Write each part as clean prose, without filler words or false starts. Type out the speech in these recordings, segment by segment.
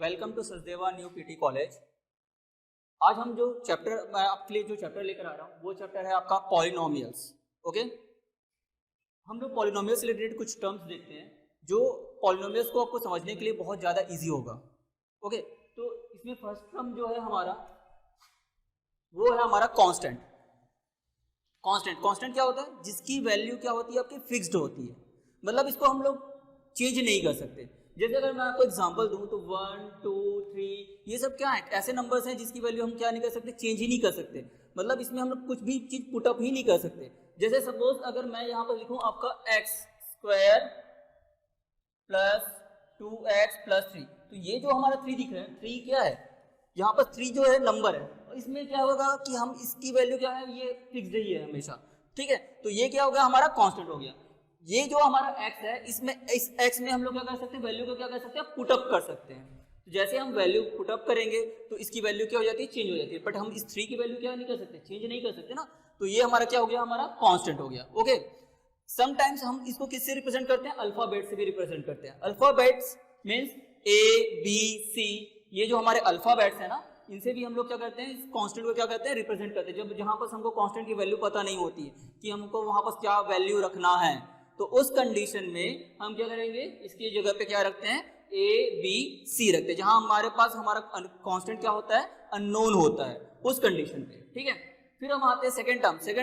Welcome to Sachdeva new PT college. आज हम जो चैप्टर मैं आपके लिए जो चैप्टर लेकर आ रहा हूँ वो चैप्टर है आपका पॉलिनोमियल्स। ओके, हम लोग पॉलिनोमियल्स से रिलेटेड कुछ टर्म्स देखते हैं जो पॉलिनोमियल्स को आपको समझने के लिए बहुत ज़्यादा इजी होगा। ओके, तो इसमें फर्स्ट टर्म जो है हमारा वो है हमारा कांस्टेंट। कांस्टेंट क्या होता है? जिसकी वैल्यू क्या होती है? आपकी फिक्स्ड होती है, मतलब इसको हम लोग चेंज नहीं कर सकते। जैसे अगर मैं आपको एग्जांपल दूं तो 1, 2, 3 ये सब क्या है? ऐसे नंबर्स हैं जिसकी वैल्यू हम क्या नहीं कर सकते? चेंज ही नहीं कर सकते। मतलब इसमें हम लोग कुछ भी चीज पुटअप ही नहीं कर सकते। जैसे सपोज अगर मैं यहाँ पर लिखूं आपका x² प्लस 2x प्लस 3, तो ये जो हमारा 3 दिख रहा है, 3 क्या है? यहाँ पर 3 जो है नंबर है, और इसमें क्या होगा कि हम इसकी वैल्यू क्या है? ये फिक्स्ड ही है हमेशा। ठीक है, तो ये क्या हो गया? हमारा कांस्टेंट हो गया। ये जो हमारा x है, इसमें इस x में हम लोग क्या कर सकते हैं? वैल्यू को क्या कर सकते हैं? पुटअप कर सकते हैं। तो जैसे हम वैल्यू पुटअप करेंगे तो इसकी वैल्यू क्या हो जाती है? चेंज हो जाती है। बट हम इस 3 की वैल्यू क्या नहीं कर सकते? चेंज नहीं कर सकते ना। तो ये हमारा क्या हो गया? हमारा कांस्टेंट हो गया। ओके, समटाइम्स हम इसको किससे रिप्रेजेंट करते हैं? अल्फाबेट से भी रिप्रेजेंट करते हैं। Alphabets means A, B, C, ये जो हमारे अल्फाबेट्स है ना, इनसे भी हम लोग क्या करते हैं? इस कांस्टेंट को क्या करते हैं? रिप्रेजेंट करते हैं। जब जहां पर हमको कांस्टेंट की वैल्यू पता नहीं होती है कि हमको वहां पर क्या वैल्यू रखना है, तो उस कंडीशन में हम क्या करेंगे? इसकी जगह पे क्या रखते हैं? A, B, C रखते हैं। जहां हमारे पास हमारा कांस्टेंट क्या होता है? अननोन होता है, उस कंडीशन पे। ठीक है, फिर हम आते हैं सेकेंड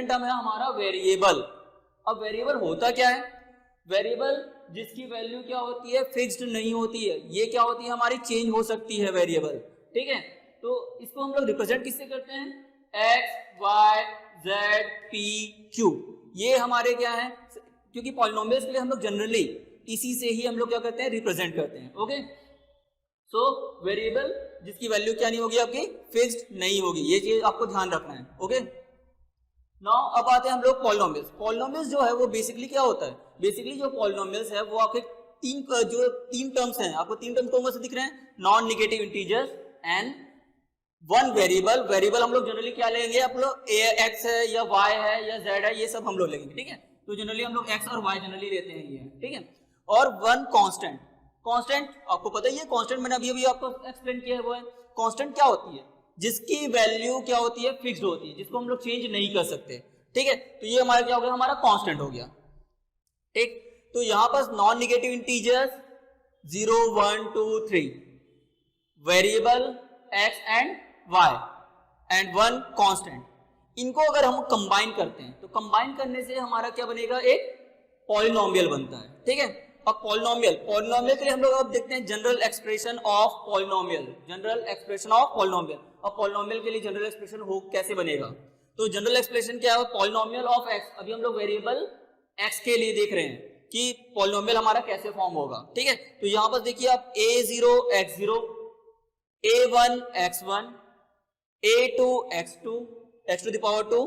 टर्म है हमारा वेरिएबल। अब वेरिएबल होता क्या है? वेरिएबल जिसकी वैल्यू क्या होती है? फिक्स्ड नहीं होती है। ये क्या होती है? हमारी चेंज हो सकती है वेरिएबल। ठीक है, तो इसको हम लोग रिप्रेजेंट किससे करते हैं? x, y, z, p, q। ये हमारे क्या है? क्योंकि पॉलिनोमियल्स के लिए हम लोग जनरली इसी से ही हम लोग क्या करते हैं? रिप्रेजेंट करते हैं। ओके, सो वेरिएबल जिसकी वैल्यू क्या नहीं होगी? आपकी फिक्स्ड नहीं होगी। ये चीज आपको ध्यान रखना है। ओके, नाउ अब आते हैं हम लोग पॉलिनोमियल्स। पॉलिनोमियल्स जो है वो बेसिकली क्या होता है? बेसिकली जो पॉलिनोमियल्स है वो आपके तीन टर्म्स हैं। आपको तीन टर्म्स कौन से दिख रहे हैं? Non negative integers and one variable. Variable हम लोग जनरली क्या लेंगे? आप लोग x है या y है या z है, ये सब हम लोग लेंगे। ठीक है, तो जनरली हम लोग x और y जनरली लेते हैं ये। ठीक है, और वन कांस्टेंट। कांस्टेंट आपको पता ही है, कांस्टेंट मैंने अभी आपको एक्सप्लेन किया है वो है कांस्टेंट। क्या होती है? जिसकी वैल्यू क्या होती है? फिक्स्ड होती है, जिसको हम लोग चेंज नहीं कर सकते। ठीक है, तो ये हमारा क्या हो गया? हमारा कांस्टेंट हो गया। ठीक, तो यहां पर non negative integers 0, 1, 2, 3, variable x and y and one constant. इनको अगर हम कंबाइन करते हैं तो कंबाइन करने से हमारा क्या बनेगा? एक पॉलिनोमियल बनता है। ठीक है, अब पॉलिनोमियल के लिए हम लोग अब देखते हैं general expression of polynomial. General expression of polynomial. अब पॉलिनोमियल के लिए जनरल एक्सप्रेशन हो कैसे बनेगा? तो जनरल एक्सप्रेशन क्या है? Polynomial of x। अभी हम लोग वेरिएबल x के लिए देख रहे हैं कि पॉलिनोमियल हमारा कैसे फॉर्म होगा। ठीक है, तो यहां पर देखिए आप a0 x0, a1 x1, a2 x2 x to the power 2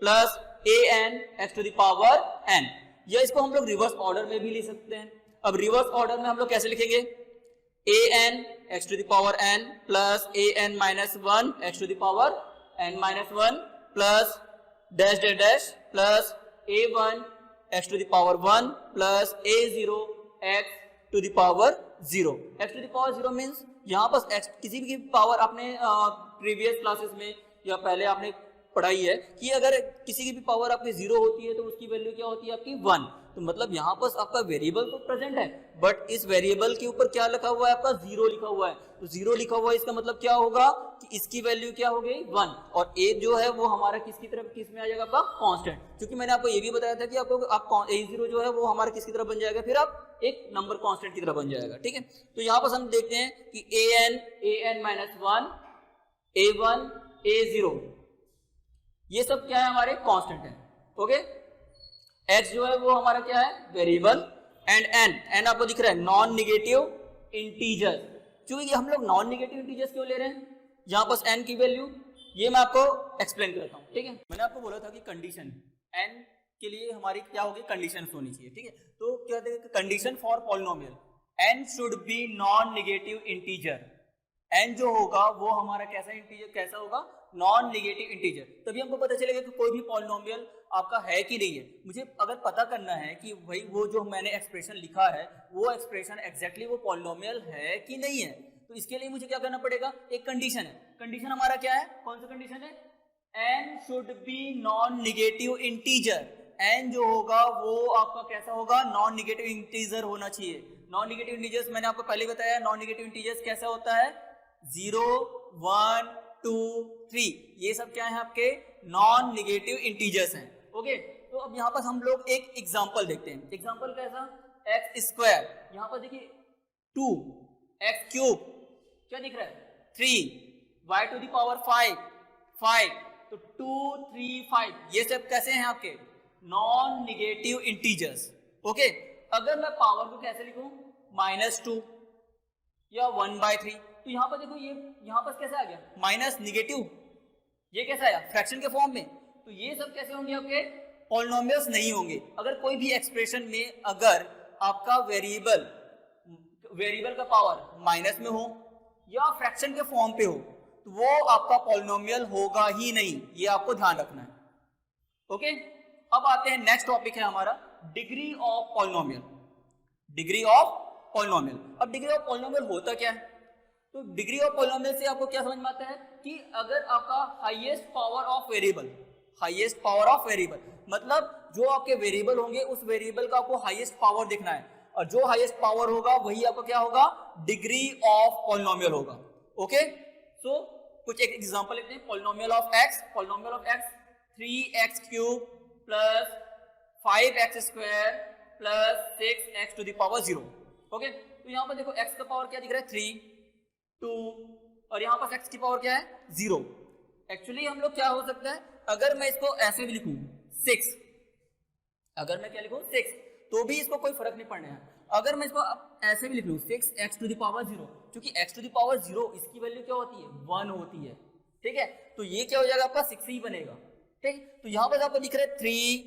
plus an x to the power n। या इसको हम लोग रिवर्स ऑर्डर में भी ले सकते हैं। अब रिवर्स ऑर्डर में हम लोग कैसे लिखेंगे? an x to the power n plus an minus 1 x to the power n minus 1 plus dash dash dash plus a1 x to the power 1 plus a0 x to the power 0। x to the power 0 means यहाँ पर x किसी भी power आपने previous classes में या पहले आपने पढ़ाई है कि अगर किसी की भी पावर आपकी 0 होती है तो उसकी वैल्यू क्या होती है? आपकी 1। तो मतलब यहाँ पर आपका वेरिएबल तो प्रेजेंट है, बट इस वेरिएबल के ऊपर क्या लिखा हुआ है? आपका 0 लिखा हुआ है। तो 0 लिखा हुआ है, इसका मतलब क्या होगा कि इसकी वैल्यू क्या हो गई? 1। और a जो है वो हमारा किसकी तरफ, किस में आ जाएगा? आपका कांस्टेंट। क्योंकि मैंने आपको ये भी बताया था कि आपको a0 जो है वो हमारा किसकी तरफ बन जाएगा? फिर आप एक नंबर कांस्टेंट की तरफ बन जाएगा। ठीक है, तो यहाँ पर हम देखते हैं कि an minus 1, a1, a0 ये सब क्या है? हमारे कांस्टेंट है। ओके, x जो है वो हमारा क्या है? वेरिएबल। एंड n आपको दिख रहा है नॉन नेगेटिव इंटीजर। क्योंकि हम लोग नॉन नेगेटिव इंटीजर्स क्यों ले रहे हैं? यहाँ पर n की वैल्यू ये मैं आपको एक्सप्लेन करता हूँ। ठीक है, मैंने आपको बोला था कि कंडीशन n के लिए हमारी क्या होगी? कंडीशन होनी चाहिए। ठीक है, तो क्या देखिए condition for polynomial n should be non negative integer. n जो होगा वो हमारा कैसा इंटीजर, कैसा होगा? Non negative integer. तभी हमको पता चलेगा कि कोई भी पॉलिनोमियल आपका है कि नहीं है। मुझे अगर पता करना है कि भाई वो जो मैंने एक्सप्रेशन लिखा है वो एक्सप्रेशन एग्जैक्टली वो पॉलिनोमियल है कि नहीं है, तो तो इसके लिए मुझे क्या करना पड़ेगा, एक कंडीशन है। कंडीशन हमारा क्या है, कौन सा कंडीशन है, n should be non negative integer. n जो होगा वो आपका कैसा होगा, नॉन निगेटिव इंटीजर होना चाहिए। नॉन निगेटिव इंटीजर्स मैंने आपको पहले बताया, नॉन निगेटिव इंटीजर्स कैसा होता है, 0 1 2 3, ये सब क्या है आपके नॉन निगेटिव इंटीजर्स हैं। ओके, तो अब यहाँ पर हम लोग एक एग्जांपल देखते हैं। एग्जांपल कैसा, एक्स स्क्वायर, यहाँ पर देखिए 2, एक्स क्यूब क्या दिख रहा है 3, y टू द पावर 5, तो 2 3 5, ये सब कैसे हैं आपके नॉन निगेटिव इंटीजर्स। ओके, अगर मैं पावर को कैसे लिखूं, -2 या 1/3, तो यहाँ पर देखो ये यहाँ पर कैसे आ गया माइनस निगेटिव, ये कैसा आया फ्रैक्शन के फॉर्म में। तो ये सब कैसे होंगे आपके पॉलिनोमियल्स नहीं होंगे। अगर कोई भी एक्सप्रेशन में अगर आपका वेरिएबल का पावर माइनस में हो या फ्रैक्शन के फॉर्म पे हो तो वो आपका पॉलिनोमियल होगा ही नहीं, ये आपको ध्यान रखना है। ओके, अब आते हैं नेक्स्ट टॉपिक है हमारा degree of polynomial. Degree of polynomial, अब डिग्री ऑफ पॉलिनोमियल होता क्या है, तो डिग्री ऑफ पॉलिनोमियल से आपको क्या समझ में आता है कि अगर आपका highest power of variable, highest power of variable मतलब जो आपके वेरिएबल होंगे उस वेरिएबल का आपको हाईएस्ट पावर देखना है, और जो हाईएस्ट पावर होगा वही आपका क्या होगा, डिग्री ऑफ पॉलिनोमियल होगा। ओके, सो कुछ एक एग्जांपल लेते हैं। Polynomial of x, polynomial of x 3x cube plus 5x square plus 6x to the power 0। Okay, तो यहाँ पर देखो x का पावर क्या दिख रहा है 3 2, और यहाँ पर x की पावर क्या है 0। एक्चुअली हम लोग क्या हो सकता है, अगर मैं इसको ऐसे भी लिखूं 6, अगर मैं क्या लिखूं 6, तो भी इसको कोई फर्क नहीं पड़ने है। अगर मैं इसको ऐसे भी लिख लूं 6x टू द पावर 0, क्योंकि x टू द पावर 0 इसकी वैल्यू क्या होती है 1 होती है, ठीक है, तो ये क्या हो जाएगा आपका 6 ही बनेगा। ठीक, तो यहाँ पर आपको दिख रहा है 3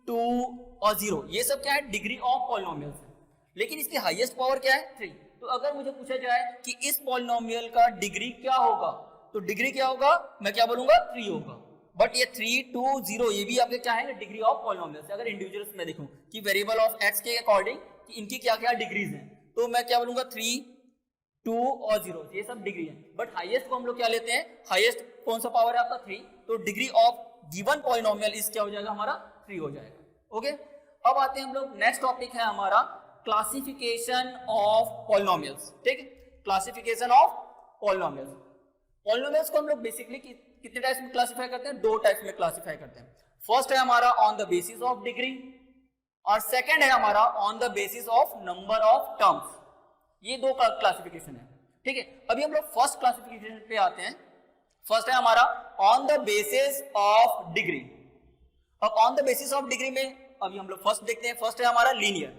2 और 0, ये सब क्या है डिग्री ऑफ पॉलिनोमियल्स है, लेकिन इसकी हाईएस्ट पावर क्या है 3। तो अगर मुझे पूछा जाए कि इस पॉलिनोमियल का डिग्री क्या होगा, तो डिग्री क्या होगा, मैं क्या बोलूंगा 3 होगा। बट ये 3 2 0 ये भी आपके क्या है डिग्री ऑफ पॉलिनोमियल्स। अगर इंडिविजुअल्स में देखूं कि वेरिएबल ऑफ x के अकॉर्डिंग कि इनकी क्या क्या डिग्रीज हैं, तो मैं क्या बोलूंगा 3 2 और 0, ये सब डिग्री है। बट हाईएस्ट को हम लोग क्या लेते हैं, हाईएस्ट कौन सा पावर है आपका 3, तो डिग्री ऑफ गिवन पॉलिनोमियल इस क्या हो जाएगा हमारा 3 हो जाएगा। ओके, अब आते हैं हम लोग नेक्स्ट टॉपिक है हमारा क्लासिफिकेशन ऑफ पॉलिनोमियल्स। ठीक है, क्लासिफिकेशन ऑफ पॉलिनोमियल्स। पॉलिनोमियल्स को हम लोग बेसिकली कितने टाइप्स में क्लासिफाई करते हैं, 2 टाइप्स में क्लासिफाई करते हैं। फर्स्ट है हमारा on the basis of degree, और सेकंड है हमारा on the basis of number of terms. ये 2 क्लासिफिकेशन है। ठीक है, अभी हम लोग फर्स्ट क्लासिफिकेशन पे आते हैं। फर्स्ट है हमारा on the basis of degree. अब on the basis of degree में अभी हम लोग फर्स्ट देखते हैं। फर्स्ट है हमारा लीनियर।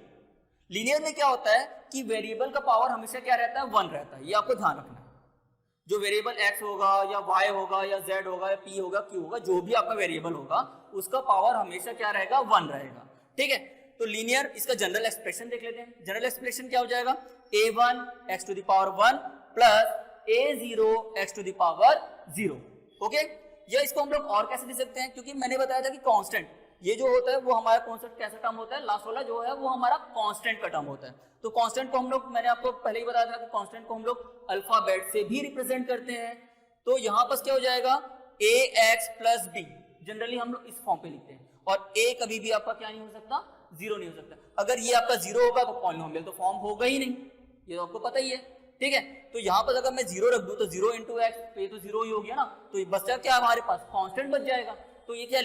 लीनियर में क्या होता है कि वेरिएबल का पावर हमेशा क्या रहता है 1 रहता है, ये आपको ध्यान रखना है। जो वेरिएबल x होगा या y होगा या z होगा या p होगा q होगा, जो भी आपका वेरिएबल होगा उसका पावर हमेशा क्या रहेगा 1 रहेगा। ठीक है, तो लीनियर इसका जनरल एक्सप्रेशन देख लेते हैं। जनरल एक्सप्रेशन क्या हो जाएगा, a1 x to the power 1 plus a0 x to the power 0। Okay, या इसको हम लोग और कैसे दे सकते हैं, क्योंकि मैंने बताया था कि कांस्टेंट ये जो होता है वो हमारा कौन सा कैसा टर्म होता है, लास्ट वाला जो है वो हमारा कांस्टेंट का टर्म होता है। तो कांस्टेंट को हम लोग, मैंने आपको पहले ही बताया था कि कांस्टेंट को हम लोग अल्फाबेट से भी रिप्रेजेंट करते हैं। तो यहाँ पर क्या हो जाएगा ax प्लस b, जनरली हम लोग इस फॉर्म पे लिखते हैं, और a कभी भी आपका क्या नहीं हो सकता 0 नहीं हो सकता। अगर ये आपका 0 होगा तो पॉलिनोमियल तो फॉर्म होगा ही नहीं, ये तो आपको पता ही है। ठीक है, तो यहाँ पर अगर मैं 0 रख दूं तो 0 इंटू एक्स, तो ये तो 0 ही हो गया ना, तो बचा क्या हमारे पास कांस्टेंट बच जाएगा। तो ये क्या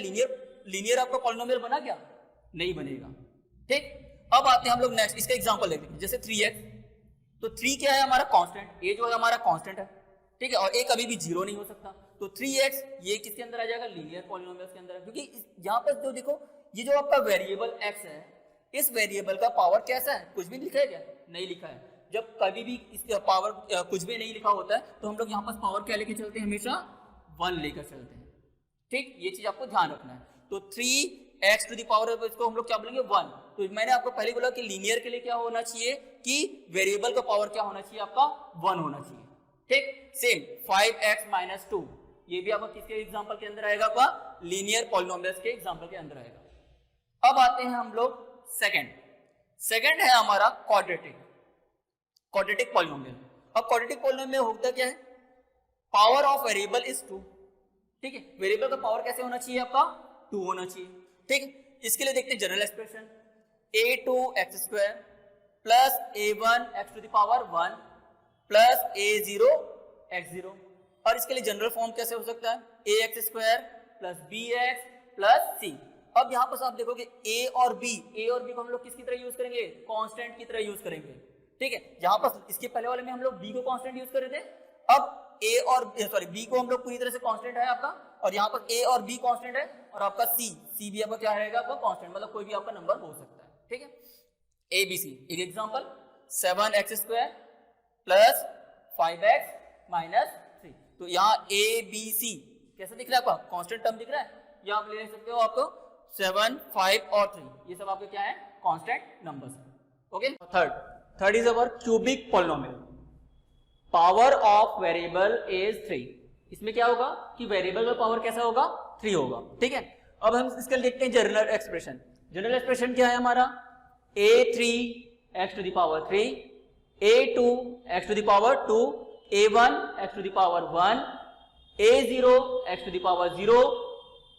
लीनियर आपका पॉलिनोमियल बना क्या, नहीं बनेगा। ठीक, अब आते हैं हम लोग नेक्स्ट, इसका एग्जांपल लेते हैं। जैसे 3x, तो 3 क्या है हमारा कांस्टेंट, a जो है हमारा कांस्टेंट है। ठीक है, और a कभी भी 0 नहीं हो सकता, तो 3x ये किसके अंदर आ जाएगा, लीनियर पॉलिनोमियल्स के अंदर। क्योंकि यहाँ पर जो देखो ये जो आपका वेरिएबल x है, इस वेरिएबल का पावर कैसा है, कुछ भी लिखा है क्या, नहीं लिखा है। जब कभी भी इसका पावर कुछ भी नहीं लिखा होता है तो हम लोग यहाँ पर पावर क्या लेके चलते हैं, हमेशा 1 लेकर चलते हैं। ठीक, ये चीज आपको ध्यान रखना है। तो 3x टू द पावर, इसको हम लोग क्या बोलेंगे 1। तो मैंने आपको पहले बोला कि लीनियर के लिए क्या होना चाहिए कि वेरिएबल का पावर क्या होना चाहिए, आपका 1 होना चाहिए। ठीक, सेम 5x माइनस 2, ये भी आपका किसके एग्जांपल के अंदर आएगा, आपका लीनियर पॉलिनोमियल्स के एग्जांपल के अंदर आएगा। अब आते हैं हम लोग सेकंड है हमारा क्वाड्रेटिक पॉलिनोमियल। अब क्वाड्रेटिक पॉलिनोमियल में होता क्या है, पावर ऑफ वेरिएबल इज 2, ठीक है, वेरिएबल का पावर कैसे होना चाहिए आपका 2 होना चाहिए, ठीक है। इसके लिए देखते हैं general expression, a2x² plus a1x to the power 1 plus a0x0, और इसके लिए जनरल फॉर्म कैसे हो सकता है, ax² plus bx plus c। अब यहाँ पर आप देखोगे a और b को हम लोग किसकी तरह यूज करेंगे, कांस्टेंट की तरह यूज करेंगे, ठीक है। यहाँ पर इसके पहले वाले में हम लोग b को कांस्टेंट यूज कर रहे थे, अब a और b को हम लोग पूरी तरह से कांस्टेंट है आपका, और यहाँ पर a और b कांस्टेंट है, और आपका c भी आपका क्या रहेगा, आपका कांस्टेंट, मतलब कोई भी आपका नंबर हो सकता है, ठीक है। a b c, एक example 7x² plus 5x minus 3, तो यहाँ a b c कैसा दिख रहा है आपका, कांस्टेंट टर्म दिख रहा है, या आप ले सकते हो आपको 7, 5 और 3, ये सब आपके क्या है, constant numbers, okay. Third is our cubic polynomial, power of variable is 3, इसमें क्या होगा कि वेरिएबल का पावर कैसा होगा, 3 होगा, ठीक है। अब हम इसके लिए देखते हैं जनरल एक्सप्रेशन। जनरल एक्सप्रेशन क्या है हमारा, a3x to the power 3, a2x to the power 2, a1x to the power 1, a0x to the power 0,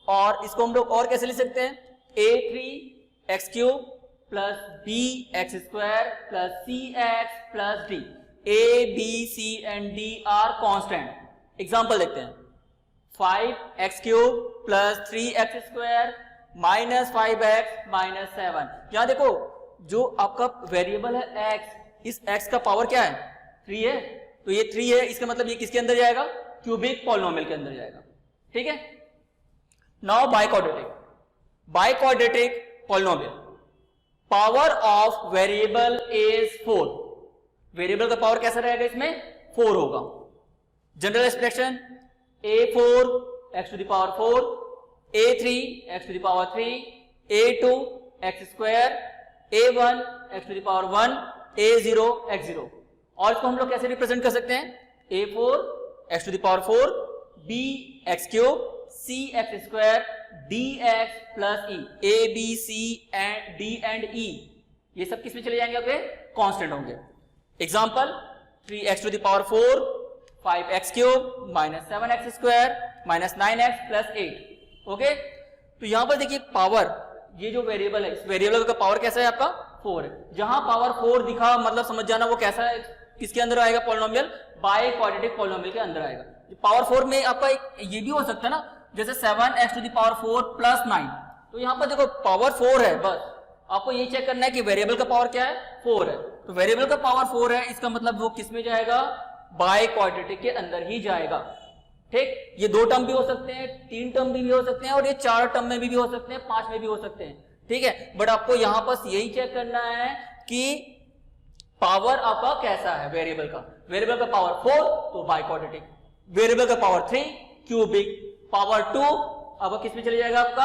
और इसको हम लोग और कैसे लिख सकते हैं, a3x³ plus bx² plus cx plus d, a b c and d are constant. Example देखते हैं, 5x³ plus 3x² minus 5x minus 7। यहां देखो जो आपका वेरिएबल है x, इस x का पावर क्या है, 3 है, तो ये 3 है, इसका मतलब ये किसके अंदर जाएगा, क्यूबिक पॉलिनोमियल के अंदर जाएगा, ठीक है। Now biquadratic polynomial, power of variable is 4, variable का पावर कैसा रहेगा, इसमें 4 होगा। General expression a4x to the power 4, a3x to the power 3, a2x², a1x to the power 1, a0x0, और इसको हम लोग कैसे रिप्रेजेंट कर सकते हैं, a4x to the power 4, bx³ cx² dx plus e, a b c and d and e, ये सब किस में चले जाएंगे, आपके कांस्टेंट होंगे। Example 3x to the power 4, 5x³ minus 7x² minus 9x plus 8, okay. तो यहां पर देखिए पावर, ये जो वेरिएबल है, इस वेरिएबल का पावर कैसा है आपका 4 है, जहां पावर 4 दिखा मतलब समझ जाना वो कैसा है, किसके अंदर आएगा, पॉलिनोमियल, बाइक्वाड्रेटिक पॉलिनोमियल के अंदर आएगा। पावर 4 में आपका एक ये भी हो सकता है ना, जैसे 7x to the power 4 plus 9, तो यहां पर देखो पावर 4 है, बस आपको ये चेक करना है कि वेरिएबल का पावर क्या है, 4 है, तो वेरिएबल का पावर 4 है, इसका मतलब वो किस में जाएगा, बाइक्वाड्रेटिक के अंदर ही जाएगा, ठीक। ये 2 टर्म भी हो सकते हैं, 3 टर्म भी हो सकते हैं, और ये 4 टर्म में भी हो सकते हैं, 5 में भी हो सकते हैं, ठीक है। बट आपको यहां पर यही चेक करना है कि पावर आपका कैसा है वेरिएबल का पावर 4 तो बाइक्वाड्रेटिक, वेरिएबल का पावर 3 क्यूबिक, पावर 2 अब किस में चले जाएगा आपका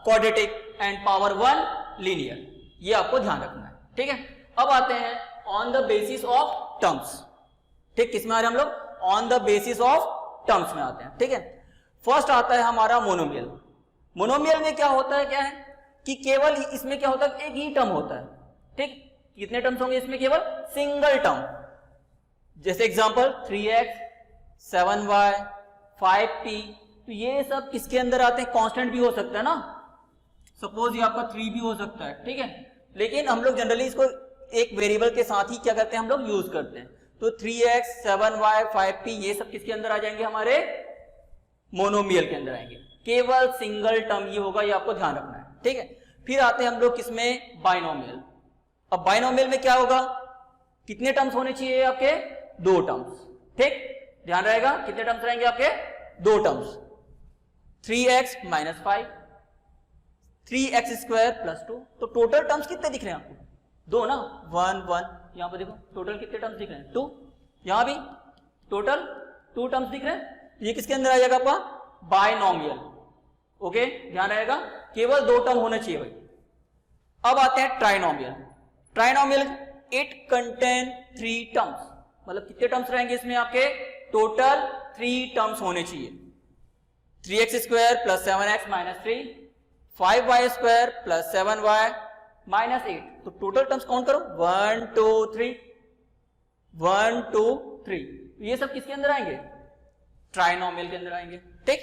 क्वाड्रेटिक, एंड पावर 1 लीनियर, ये आपको ध्यान रखना है, ठीक है। अब आते हैं on the basis of terms, ठीक, किस में आ रहे हैं हम लोग, on the basis of terms में आते हैं, ठीक है। फर्स्ट आता है हमारा मोनोमियल। मोनोमियल में क्या होता है, क्या है कि केवल इसमें क्या होता है, एक ही टर्म होता है, ठीक। कितने टर्म्स होंगे इसमें, केवल सिंगल टर्म, जैसे एग्जांपल 3x 7y 5p, तो ये सब किसके अंदर आते हैं, कांस्टेंट भी हो सकता है ना, सपोज ये आपका 3 भी हो सकता है, ठीक है, लेकिन हम लोग जनरली इसको एक वेरिएबल के साथ ही क्या करते हैं, हम लोग यूज करते हैं, तो 3x 7y 5p ये सब किसके अंदर आ जाएंगे, हमारे मोनोमियल के अंदर आएंगे, केवल सिंगल टर्म ये होगा, ये आपको ध्यान रखना है, ठीक है। फिर आते हैं हम लोग किसमें, बाइनोमियल। अब बाइनोमियल में क्या होगा, कितने टर्म्स होने चाहिए आपके, 2 टर्म्स, ठीक, ध्यान रहेगा, कितने टर्म्स रहेंगे आपके, 2 terms, 3x minus 5, 3x² plus 2, तो टोटल टर्म्स कितने दिख रहे हैं आपको, 2 ना, 1 1, यहां पर देखो टोटल कितने टर्म्स दिख रहे हैं, 2, यहां भी टोटल 2 टर्म्स दिख रहे हैं, ये किसके अंदर आ जाएगा आपका, बाइनोमियल, ओके, ध्यान रहेगा, केवल 2 टर्म होना चाहिए भाई। अब आते हैं trinomial. Trinomial it contain 3 terms, मतलब कितने टर्म्स रहेंगे इसमें आपके, टोटल 3 टर्म्स होने चाहिए, 3x² plus 7x minus 3, 5y² plus 7y minus 8, तो टोटल टर्म्स काउंट करो, 1 2 3, 1 2 3, ये सब किसके अंदर आएंगे? ट्राइनोमियल के अंदर आएंगे। ठीक,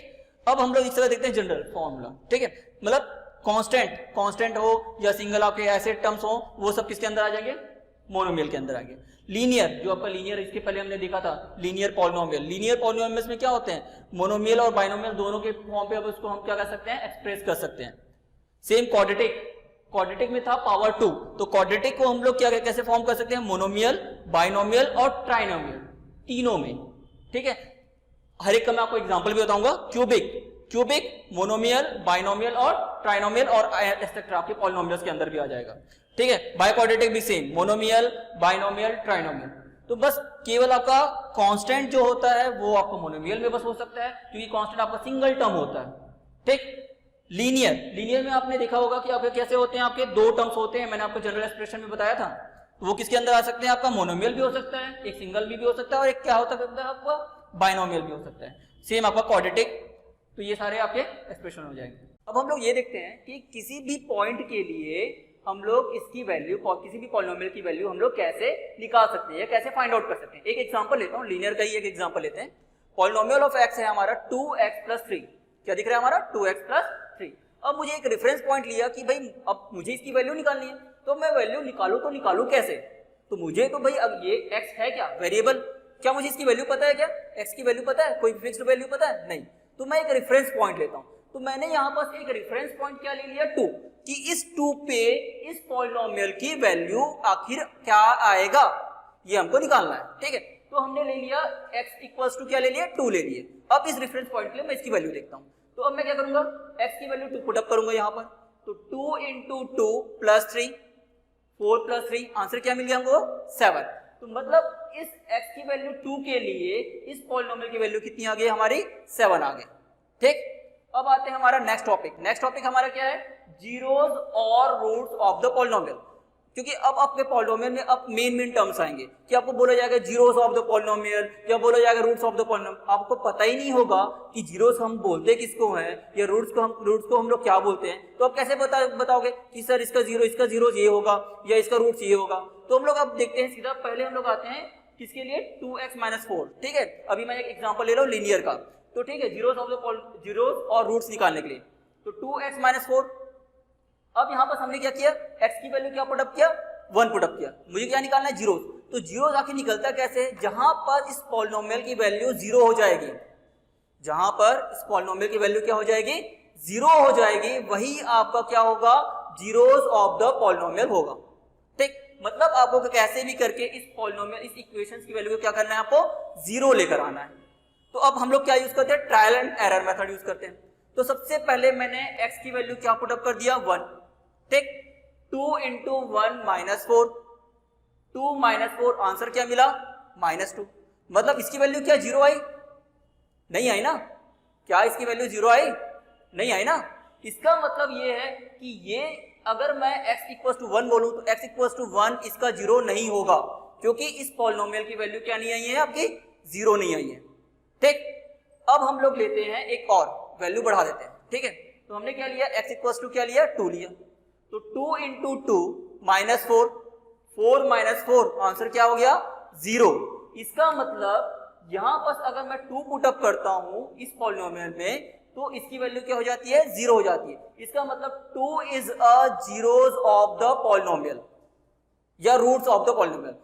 अब हम लोग इस तरह देखते हैं जनरल फॉर्मूला। ठीक है, मतलब कांस्टेंट हो या सिंगल आपके ऐसे टर्म्स हो, वो सब किसके अंदर आ जाएंगे? मोनोमियल के अंदर आएंगे। लीनियर, जो आपका लीनियर इसके पहले हमने देखा था, लीनियर पॉलिनोमियल। लीनियर पॉलिनोमियल्स में क्या होते हैं? मोनोमियल और बाइनोमियल दोनों के फॉर्म पे अब उसको हम क्या कर सकते हैं? एक्सप्रेस कर सकते हैं। सेम क्वाड्रेटिक में था पावर 2, तो क्वाड्रेटिक को हम लोग क्या कैसे फॉर्म कर सकते हैं? मोनोमियल, बाइनोमियल और ट्राइनोमियल, तीनों में। ठीक है, हर एक का मैं आपको एग्जांपल भी बताऊंगा। क्यूबिक, मोनोमियल, बाइनोमियल और ट्राइनोमियल और एक्सेट्रा आपके पॉलिनोमियल्स के अंदर भी आ जाएगा। ठीक है, बाइक्वाड्रेटिक भी सेम, मोनोमियल, बाइनोमियल, ट्राइनोमियल। तो बस केवल आपका कांस्टेंट जो होता है वो आपका मोनोमियल में बस हो सकता है, क्योंकि कांस्टेंट आपका सिंगल टर्म होता है। ठीक, लीनियर में आपने देखा होगा कि आपके कैसे होते हैं? आपके दो टर्म्स होते हैं, मैंने आपको जनरल एक्सप्रेशन में बताया था। वो किसके अंदर आ सकते हैं? आपका मोनोमियल भी हो सकता है, एक सिंगल भी हो सकता है, और एक क्या हो सकता है आपका? बाइनोमियल भी हो सकता है। सेम आपका क्वाड्रेटिक। तो ये सारे आपके एक्सप्रेशन हो जाएंगे। अब हम लोग ये देखते हैं कि किसी भी पॉइंट के लिए हम लोग इसकी वैल्यू, किसी भी पॉलिनोमियल की वैल्यू हम लोग कैसे निकाल सकते हैं या कैसे फाइंड आउट कर सकते हैं। एक एग्जांपल लेता हूं, लीनियर का ही एक एग्जांपल लेते हैं। पॉलिनोमियल ऑफ एक्स है हमारा 2x+3। क्या दिख रहा है हमारा? 2x+3। अब मुझे एक रेफरेंस पॉइंट लिया कि भाई अब मुझे इसकी वैल्यू निकालनी है, तो मैं वैल्यू निकालू कैसे? तो मुझे तो भाई अब ये x है क्या? वेरिएबल। क्या मुझे इसकी वैल्यू पता है? क्या x की वैल्यू पता है? कोई फिक्स्ड वैल्यू पता है? नहीं। तो मैं एक रेफरेंस पॉइंट लेता हूं। तो मैंने यहां पर एक रेफरेंस पॉइंट क्या ले लिया? 2, कि इस 2 पे इस पॉलिनोमियल की वैल्यू आखिर क्या आएगा, ये हमको निकालना है। ठीक है, तो हमने ले लिया x इक्वल्स टू क्या ले लिया? 2 ले लिए। अब इस रेफरेंस पॉइंट के लिए मैं इसकी वैल्यू देखता हूं। तो अब मैं क्या करूंगा? x की वैल्यू 2 पुट अप करूंगा यहां पर। तो 2 × 2 + 3, 4 + 3, आंसर क्या मिल गया हमको? 7। तो मतलब इस x की वैल्यू 2 के लिए इस पॉलिनोमियल की वैल्यू कितनी आ गई हमारी? 7 आ गई। ठीक, अब आते हैं हमारा नेक्स्ट टॉपिक हमारा क्या है? जीरोस और रूट्स ऑफ द पॉलिनोमियल। क्योंकि अब आपके पॉलिनोमियल में अब मेन टर्म्स आएंगे कि आपको बोला जाएगा जीरोस ऑफ द पॉलिनोमियल या बोला जाएगा रूट्स ऑफ द पॉलिनोमियल। आपको पता ही नहीं होगा कि जीरोस हम बोलते किसको हैं या रूट्स को हम लोग क्या बोलते हैं। तो आप कैसे बताओगे कि सर इसका जीरो ये होगा या इसका रूट्स ये होगा? तो हम लोग अब देखते हैं सीधा, पहले हम लोग आते हैं किसके लिए? 2x-4। ठीक है, अभी मैं एक एग्जाम्पल ले रहा हूँ लीनियर का। तो ठीक है, जीरोस और रूट्स निकालने के लिए तो 2x-4। अब यहां पर हमने क्या किया? x की वैल्यू क्या पुटअप किया? 1 पुटअप किया। मुझे क्या निकालना है? जीरोस। तो जीरोस आखिर निकलता कैसे? जहां पर इस पॉलिनोमियल की वैल्यू 0 हो जाएगी, जहां पर इस पॉलिनोमियल की वैल्यू क्या हो जाएगी? 0 हो जाएगी, वही आपका क्या होगा? जीरोस ऑफ द पॉलिनोमियल होगा। ठीक, मतलब आपको कैसे भी करके इस पॉलिनोमियल, इस इक्वेशन की वैल्यू को क्या करना है? आपको 0 लेकर आना है। तो अब हम लोग क्या यूज करते हैं? Trial and error method use करते हैं। तो सबसे पहले मैंने x की वैल्यू क्या पुटअप कर दिया? 1। ठीक, 2 × 1 - 4, 2 - 4, आंसर क्या मिला? -2। मतलब इसकी वैल्यू क्या 0 आई? नहीं आई ना। क्या इसकी वैल्यू 0 आई? नहीं आई ना। इसका मतलब ये है कि ये अगर मैं x = 1 बोलूं तो x = 1 इसका 0 नहीं होगा, क्योंकि इस पॉलिनोमियल की वैल्यू क्या नहीं आई है? आपकी 0 नहीं आई है। ठीक, अब हम लोग लेते हैं एक और वैल्यू बढ़ा देते हैं। ठीक है, तो हमने क्या लिया? x = क्या लिया? 2 लिया। तो 2 × 2 - 4, 4 - 4, आंसर क्या हो गया? 0। इसका मतलब यहां पर अगर मैं 2 पुटअप करता हूं इस पॉलिनोमियल में तो इसकी वैल्यू क्या हो जाती है? 0 हो जाती है। इसका मतलब 2 is a zeros of the polynomial या रूट्स ऑफ द पॉलिनोमियल।